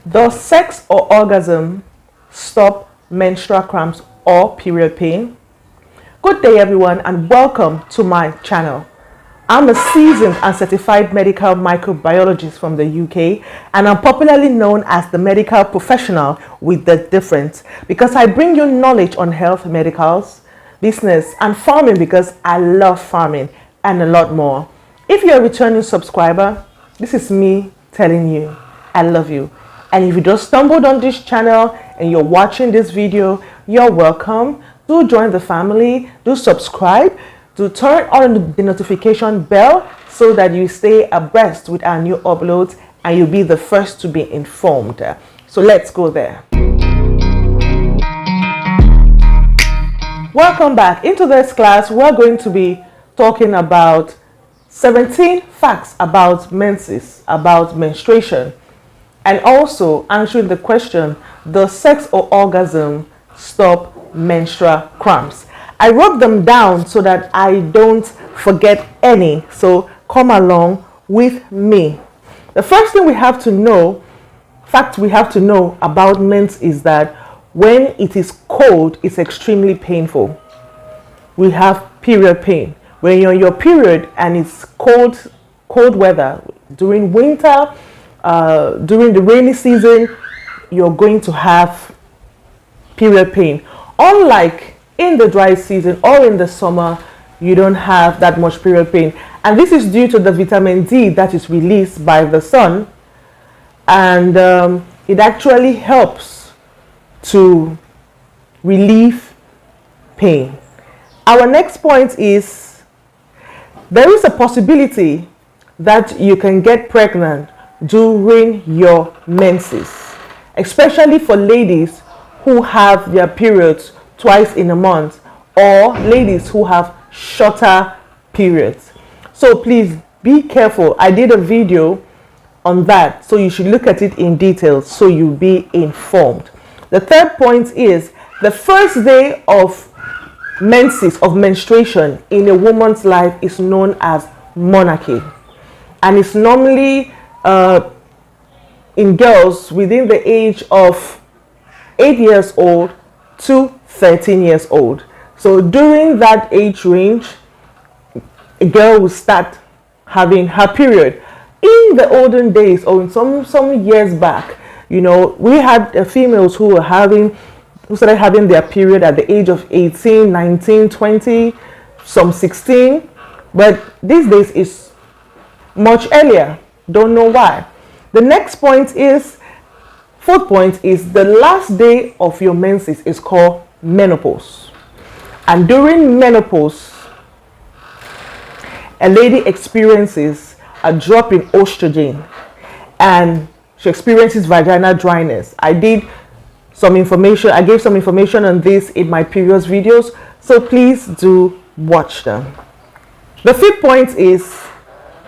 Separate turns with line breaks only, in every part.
Does sex or orgasm stop menstrual cramps or period pain? Good day everyone and welcome to my channel. I'm a seasoned and certified medical microbiologist from the UK, and I'm popularly known as the medical professional with the difference because I bring you knowledge on health, medicals, business and farming because I love farming and a lot more. If you're a returning subscriber, this is me telling you I love you. And if you just stumbled on this channel and you're watching this video, you're welcome. Do join the family, do subscribe, do turn on the notification bell so that you stay abreast with our new uploads and you'll be the first to be informed. So let's go there. Welcome back. Into this class, we're going to be talking about 17 facts about menses, about menstruation, and also answering the question, does sex or orgasm stop menstrual cramps? I wrote them down so that I don't forget any, so come along with me. The first thing we have to know, about menses is that when it is cold, it's extremely painful. We have period pain. When you're on your period and it's cold weather, during winter, during the rainy season, you're going to have period pain. Unlike in the dry season or in the summer, you don't have that much period pain. And this is due to the vitamin D that is released by the sun. And it actually helps to relieve pain. Our next point is, there is a possibility that you can get pregnant during your menses, especially for ladies who have their periods twice in a month or ladies who have shorter periods. So please be careful. I did a video on that, so you should look at it in detail so you'll be informed. The third point is, the first day of menses, of menstruation in a woman's life is known as monarchy, and it's normally in girls within the age of 8 years old to 13 years old. So during that age range, a girl will start having her period. In the olden days, or in some years back, you know, we had females who started having their period at the age of 18, 19, 20, some 16. But these days is much earlier. Don't know why. The next point is, fourth point is, the last day of your menses is called menopause. And during menopause, a lady experiences a drop in estrogen and she experiences vaginal dryness. I gave some information on this in my previous videos, so please do watch them. The fifth point is,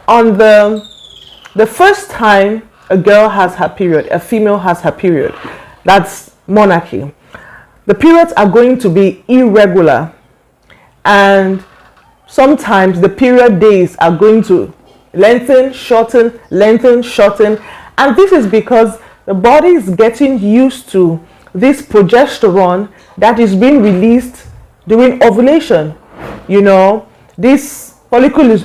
on the first time a girl has her period, a female has her period, that's monarchy. The periods are going to be irregular, and sometimes the period days are going to lengthen, shorten, and this is because the body is getting used to this progesterone that is being released during ovulation. You know, this follicle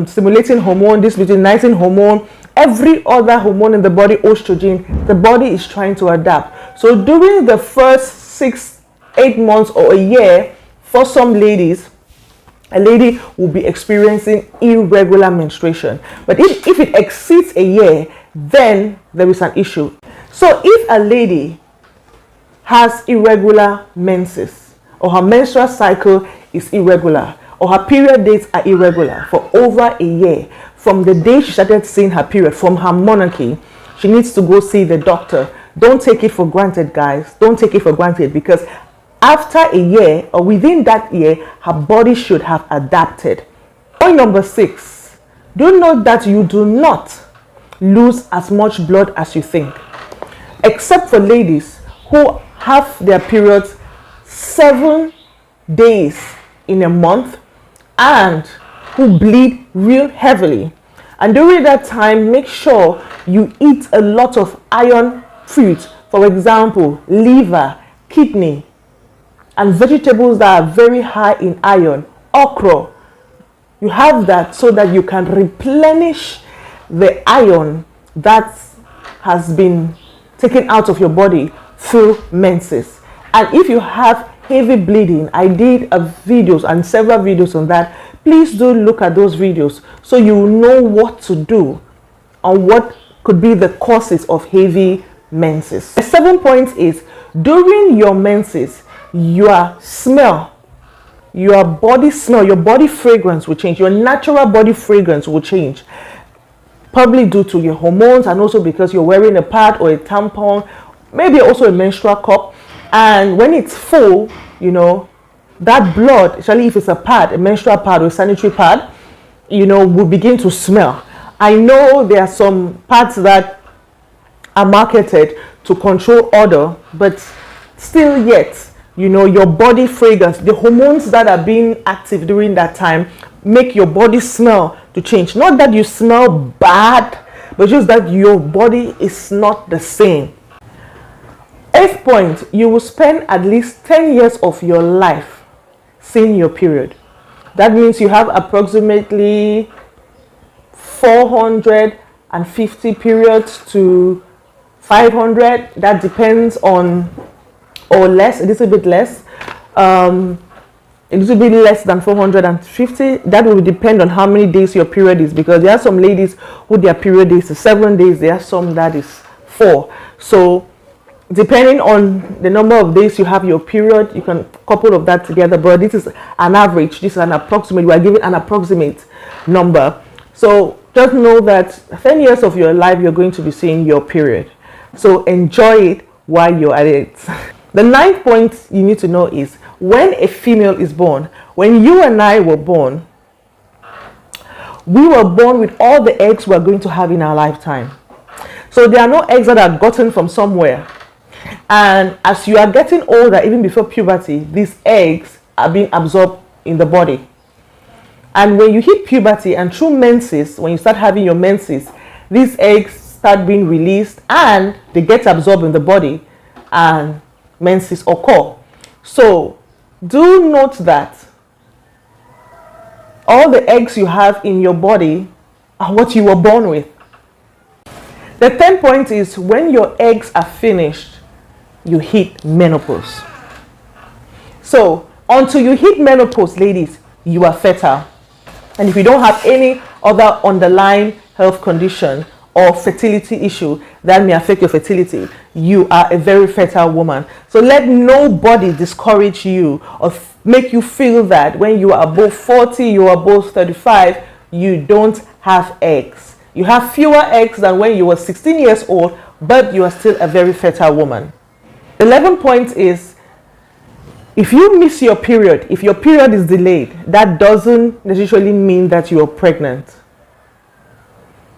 stimulating hormone, this luteinizing hormone, every other hormone in the body, estrogen, the body is trying to adapt. So during the first 6-8 months or a year, for some ladies, a lady will be experiencing irregular menstruation. But if it exceeds a year, then there is an issue. So if a lady has irregular menses, or her menstrual cycle is irregular, or her period dates are irregular for over a year, from the day she started seeing her period, from her monarchy, she needs to go see the doctor. Don't take it for granted, guys. Don't take it for granted, because after a year or within that year, her body should have adapted. Point number 6, do note that you do not lose as much blood as you think, except for ladies who have their periods 7 days in a month and who bleed real heavily. And during that time, make sure you eat a lot of iron fruits, for example, liver, kidney, and vegetables that are very high in iron, okra. You have that so that you can replenish the iron that has been taken out of your body through menses. And if you have heavy bleeding, I did videos and several videos on that. Please do look at those videos so you know what to do and what could be the causes of heavy menses. The 7th point is, during your menses, your smell, your body smell, your body fragrance will change. Your natural body fragrance will change, probably due to your hormones, and also because you're wearing a pad or a tampon, maybe also a menstrual cup. And when it's full, you know, that blood, especially if it's a pad, a menstrual pad or a sanitary pad, you know, will begin to smell. I know there are some pads that are marketed to control odor, but still yet, you know, your body fragrance, the hormones that are being active during that time make your body smell to change. Not that you smell bad, but just that your body is not the same. 8th point, you will spend at least 10 years of your life seeing your period. That means you have approximately 450 periods to 500. That depends on, or less, a little bit less, a little bit less than 450. That will depend on how many days your period is, because there are some ladies who their period is 7 days, there are some that is 4. So depending on the number of days you have your period, you can couple of that together, but this is an average, this is an approximate. We are giving an approximate number. So just know that 10 years of your life you're going to be seeing your period, so enjoy it while you're at it. The 9th point you need to know is, when a female is born, when you and I were born, we were born with all the eggs we're going to have in our lifetime. So there are no eggs that are gotten from somewhere. And as you are getting older, even before puberty, these eggs are being absorbed in the body. And when you hit puberty and through menses, when you start having your menses, these eggs start being released and they get absorbed in the body and menses occur. So do note that all the eggs you have in your body are what you were born with. The 10th point is, when your eggs are finished, you hit menopause. So until you hit menopause, ladies, you are fertile. And if you don't have any other underlying health condition or fertility issue that may affect your fertility, you are a very fertile woman. So let nobody discourage you or make you feel that when you are above 40, you are above 35, you don't have eggs. You have fewer eggs than when you were 16 years old, but you are still a very fertile woman. The 11th point is, if you miss your period, if your period is delayed, that doesn't necessarily mean that you are pregnant.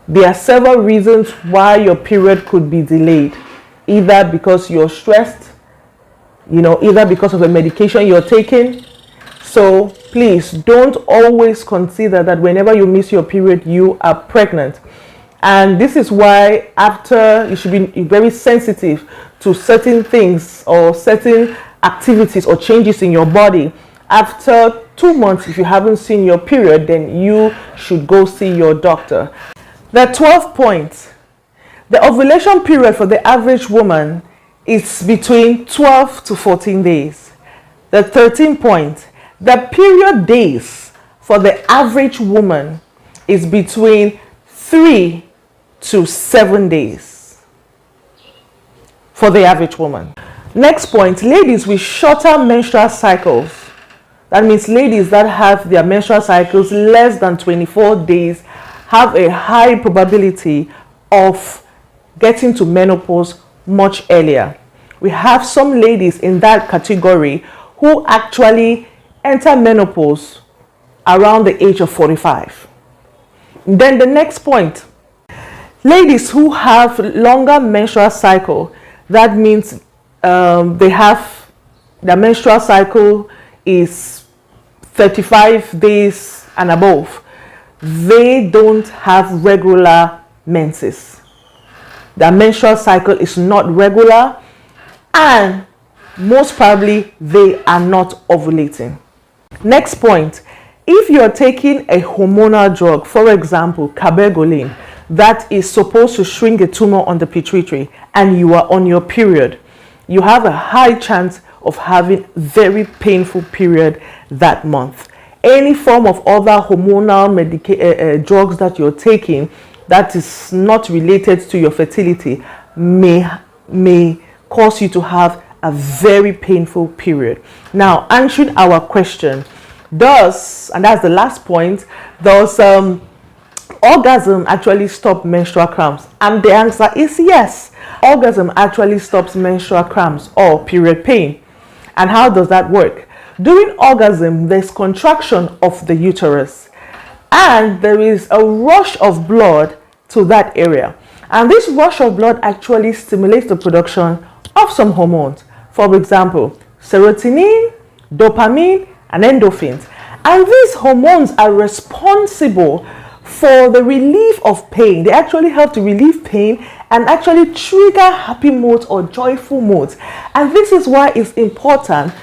There are several reasons why your period could be delayed. Either because you're stressed, you know, either because of the medication you're taking. So please don't always consider that whenever you miss your period, you are pregnant. And this is why after, you should be very sensitive to certain things or certain activities or changes in your body. After 2 months, if you haven't seen your period, then you should go see your doctor. The 12th point, the ovulation period for the average woman is between 12 to 14 days. The 13th point, the period days for the average woman is between 3 to 7 days for the average woman. Next point, ladies with shorter menstrual cycles. That means ladies that have their menstrual cycles less than 24 days have a high probability of getting to menopause much earlier. We have some ladies in that category who actually enter menopause around the age of 45. Then the next point, ladies who have longer menstrual cycle, that means they have, their menstrual cycle is 35 days and above. They don't have regular menses. their menstrual cycle is not regular, and most probably they are not ovulating. Next point, if you're taking a hormonal drug, for example, cabergoline, that is supposed to shrink a tumor on the pituitary, and you are on your period, you have a high chance of having very painful period that month. Any form of other hormonal drugs that you're taking that is not related to your fertility may cause you to have a very painful period. Now, answering our question, and that's the last point, does orgasm actually stop menstrual cramps? And the answer is yes. Orgasm actually stops menstrual cramps or period pain. And how does that work? During orgasm, there's contraction of the uterus, and there is a rush of blood to that area. And this rush of blood actually stimulates the production of some hormones. For example, serotonin, dopamine, and endorphins. And these hormones are responsible for the relief of pain. They actually help to relieve pain and actually trigger happy moods or joyful moods. And this is why it's important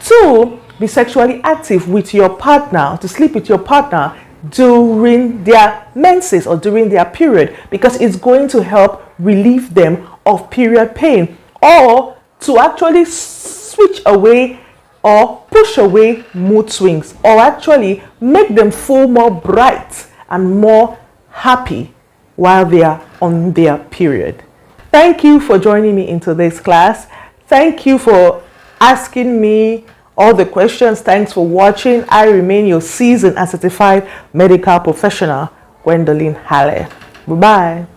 to be sexually active with your partner, to sleep with your partner during their menses or during their period, because it's going to help relieve them of period pain, or to actually switch away or push away mood swings, or actually make them feel more bright and more happy while they are on their period. Thank you for joining me in today's class. Thank you for asking me all the questions. Thanks for watching. I remain your seasoned and certified medical professional, Gwendolyn Halle. Bye-bye.